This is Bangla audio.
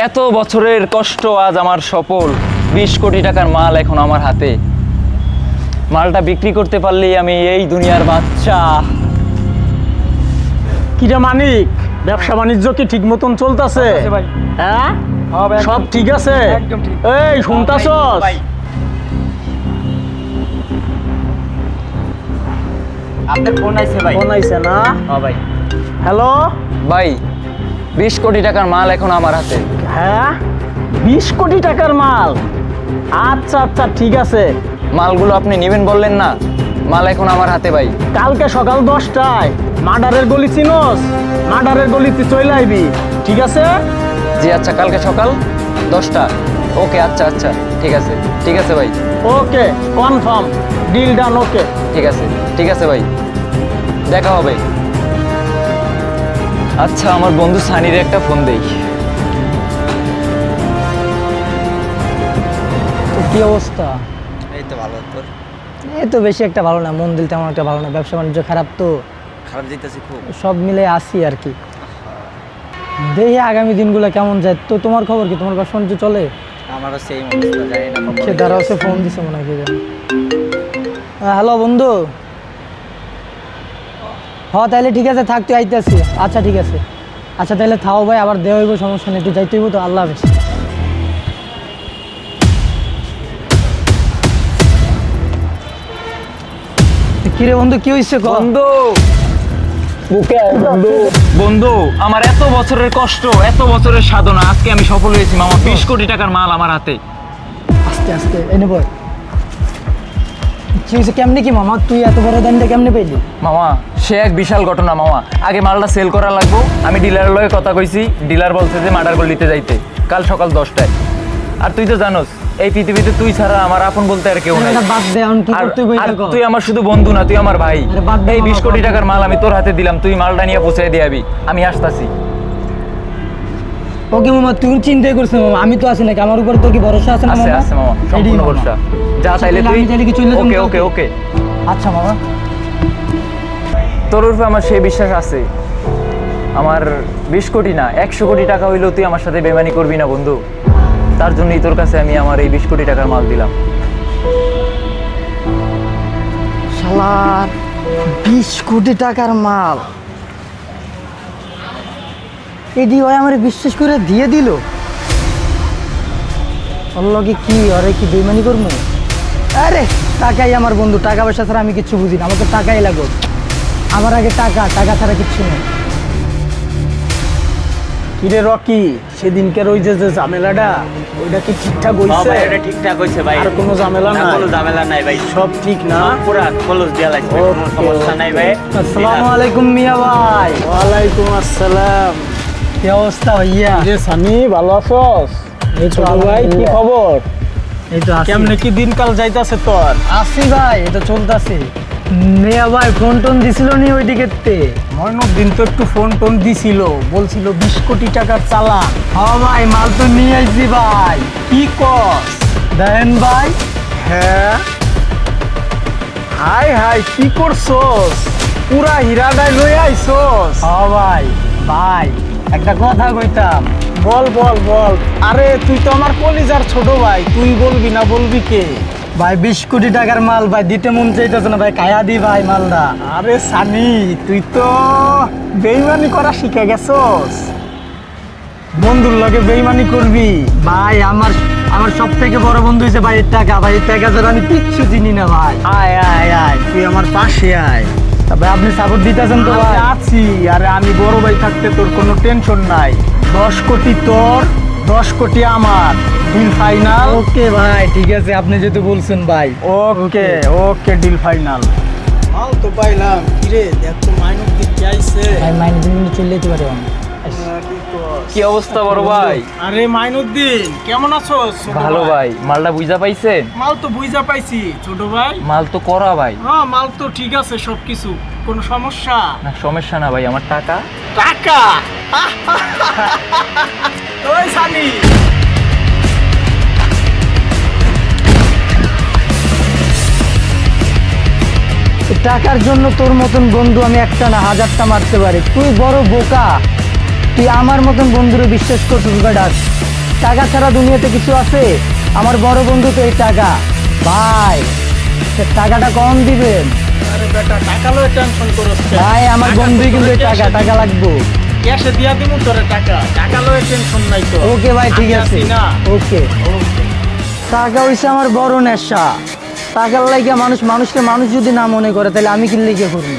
এত বছরের কষ্ট আজ আমার সফল। 20 কোটি টাকার মাল এখন আমার হাতে। মালটা বিক্রি করতে পারলেই আমি এই দুনিয়ার বাদশা। কিরে মানিক, ব্যবসা বাণিজ্য কি ঠিক মতন চলতেছে? হ্যাঁ, সব ঠিক আছে? এই শুনতাছস? আপনার ফোন আইছে ভাই। ফোন আইছে না? হ্যাঁ ভাই। হ্যালো ভাই 20 কোটি টাকার মাল এখন আমার হাতে। হ্যাঁ, 20 কোটি টাকার মাল। আচ্ছা আচ্ছা ঠিক আছে। মালগুলো আপনি নেবেন বললেন না, মাল এখন আমার হাতে ভাই। কালকে সকাল 10টায় মার্ডারের গলি চিনোস? মার্ডারের গলিতে চলে আইবি, ঠিক আছে? জি আচ্ছা, কালকে সকাল 10টা। ওকে আচ্ছা আচ্ছা, ঠিক আছে ঠিক আছে ভাই। ওকে, কনফার্ম, ডিল ডান। ওকে ঠিক আছে ঠিক আছে ভাই, দেখা হবে। আচ্ছা, আমার বন্ধু সানির একটা ফোন দেই। তো কি অবস্থা? এই তো ভালো। তোর? এই তো বেশি একটা ভালো না, মন দিল তেমন একটা ভালো না, ব্যবসা বাণিজ্য খারাপ তো, খারাপ যাইতেছে খুব। সব মিলে আসি আর কি। দেখি আগামী দিনগুলো কেমন যায়। তো তোমার খবর কি? তোমার ব্যবসা বাণিজ্য চলে? আমারও সেম অবস্থা, জানি না কখন। সে দ্বারা সে ফোন দিছে মনে হয়, কি জানি। হ্যালো বন্ধু। হ্যাঁ তাহলে ঠিক আছে, থাক, তুই আইতেছি। আচ্ছা ঠিক আছে, আচ্ছা তাহলে থাও ভাই, আবার দেওয়া হইব, সমস্যা নেই, একটু যাইতে হইব তো। আল্লাহ হাফেজ। কিরে বন্ধু, কি হয়েছে? বন্ধু বন্ধু, আমার এত বছরের কষ্ট, এত বছরের সাধনা, আজকে আমি সফল হয়েছি মামা। 20 কোটি টাকার মাল আমার হাতে। আস্তে আস্তে এনে বল। কি হয়েছে? কেমনে কি মামা, তুই এত বড় দামটা কেমনে পেলি? মামা সে এক বিশাল ঘটনা মামা। আগে মালটা সেল করা লাগবো। আমি ডিলারের লগে কথা কইছি, ডিলার বলছে যে মার্ডার গলিতে যাইতে কাল সকাল 10টায়। আর তুই তো জানোস এই পৃথিবীতে তুই ছাড়া আমার আপন বলতে আর কেউ নাই। এটা বাদ দে, এখন কি করতে হইব এটা কর। তুই আমার শুধু বন্ধু না, তুই আমার ভাই। আরে বাদ দে এই মামা, 20 কোটি বাদ দে। টাকার মাল আমি তোর হাতে দিলাম, তুই মালটা নিয়ে পৌঁছে দিয়াবি। আমি আসতাছি। ওকে মামা, তুই চিন্তাই করছিস মামা, আমি তো আছি নাকি? আমার উপর তোর কি ভরসা আছে না আছে মামা? আছে মামা, এটাই সম্পূর্ণ মামা। ভরসা। যা আচ্ছা, তাইলে তাহলে তুই। আমি তাহলে কি চলে যাবো ওকে কালকে? ওকে ওকে। আচ্ছা মামা। তোর উপরে আমার সেই বিশ্বাস আছে। আমার 20 কোটি না, 100 কোটি টাকা হইলেও তুই আমার সাথে বেমানি করবি না বন্ধু। তার জন্যই তোর কাছে আমি আমার এই 20 কোটি টাকার মাল দিলাম। শালার 20 কোটি টাকার মাল, এডি ভাই আমার বিশ্বাস করে দিয়ে দিল। অল্লগে কি আরে কি বেইমানি করবো? আরে টাকাই আমার বন্ধু, টাকা পয়সা ছাড়া আমি কিচ্ছু বুঝি না, আমার তো টাকাই লাগবে। আমার আগে টাকা, টাকা ছাড়া কিচ্ছু নেই। কিরে রকি, সেদিনকার ওই যে ঝামেলাটা, ওইটা কি ঠিকঠাক হ্যাঁ হইছে? ভাই, এটা ঠিকঠাক হইছে ভাই। আর কোনো ঝামেলা না, নাই? কোনো ঝামেলা নাই ভাই। সব ঠিক না? পুরা ক্লোজ দেয়া লাগছে, কোনো ওকে, সমস্যা নাই ভাই। আসসালামু আলাইকুম মিয়া ভাই। ওয়ালাইকুম আসসালাম। কি অবস্থা ভাইয়া? যে সানি, ভালো আছস? এই তো ছোট ভাই, কি আলহামদুলিল্লাহ। খবর? এই তো আছি। কেমনে কি দিনকাল যাইতাছে তোর? আসি ভাই, এটা চলতেছে। মিয়া ভাই ফোন টোন দিছিল নি ওই দিকেতে? ময়নুদ্দিন তো একটু ফোন টোন দিছিল, বলছিল 20 কোটি টাকার চালান। হ্যাঁ ভাই, মাল তো নিয়ে আইছি ভাই। কি কস? দেন ভাই। হ্যাঁ, হাই হাই, কি করছস? পুরা হীরাডাই লই আইছস? হ্যাঁ ভাই। ভাই একটা কথা কইতাম। বল বল বল। আরে তুই তো আমার কলিজার ছোট ভাই, তুই বলবি না, বলবি কে? ভাই 20 কোটি টাকার মাল ভাই, দিতে মন চাইতেছে না ভাই, কায়া দি ভাই মালটা। আরে সানি, তুই তো বেইমানি করা শিখে গেছস। বন্ধুর লগে বেইমানি করবি? ভাই আমার আমার সব থেকে বড় বন্ধু হয়েছে ভাই এর টাকা। ভাই এর টাকা ছাড়া আমি কিচ্ছু চিনি না ভাই। আয় আয় আয়, তুই আমার পাশে আয়। ভাই আপনি সাপোর্ট দিতেছেন তো আমি ভাই? আছি, আরে আমি বড় ভাই থাকতে তোর কোনো টেনশন নাই। 10 কোটি তোর, 10 কোটি আমার, ডিল ফাইনাল। ওকে ভাই, ঠিক আছে, আপনি যেহেতু বলছেন ভাই। ওকে ওকে, ডিল ফাইনাল। মাল তো পাইলাম। কিরে দেখ তো মাইনুদ্দিন কি আইছে? ভাই মাইনে দিন চলে যেতে পারে। কি অবস্থা বড় ভাই? আরে মাইনুদ্দিন, কেমন আছোস? ছোট ভালো ভাই। মালটা বুঝা পাইছেন? মাল তো বুঝা পাইছি ছোট ভাই। মাল তো করা ভাই। হ্যাঁ, মাল তো ঠিক আছে সবকিছু, কোনো সমস্যা? না সমস্যা না ভাই, আমার টাকা। টাকা? ওই সানি, টাকার জন্য তোর মতন বন্ধু আমি একটা না হাজারটা মারতে পারি। তুই বড় বোকা। তুই আমার মতন বন্ধুরে বিশ্বাস করছিস বেটা? টাকা ছাড়া দুনিয়াতে কিছু আছে? আমার বড় বন্ধু তো এই টাকা। ভাই সে টাকাটা কম দিবেন আরে বেটা টাকা লয়ে টেনশন করছ ভাই, আমার বন্ধুই কিন্তু এই টাকা লাগবো। ক্যাশে দিয়া দিমু তোরে টাকা লয়ে টেনশন নাই তো। ওকে ভাই, ঠিক আমি আছে। আছি না? ওকে। টাকা হইছে আমার বড় নেশা। টাকার লাইগা মানুষকে মানুষ যদি না মনে করে তাহলে আমি কি লিখে করবো?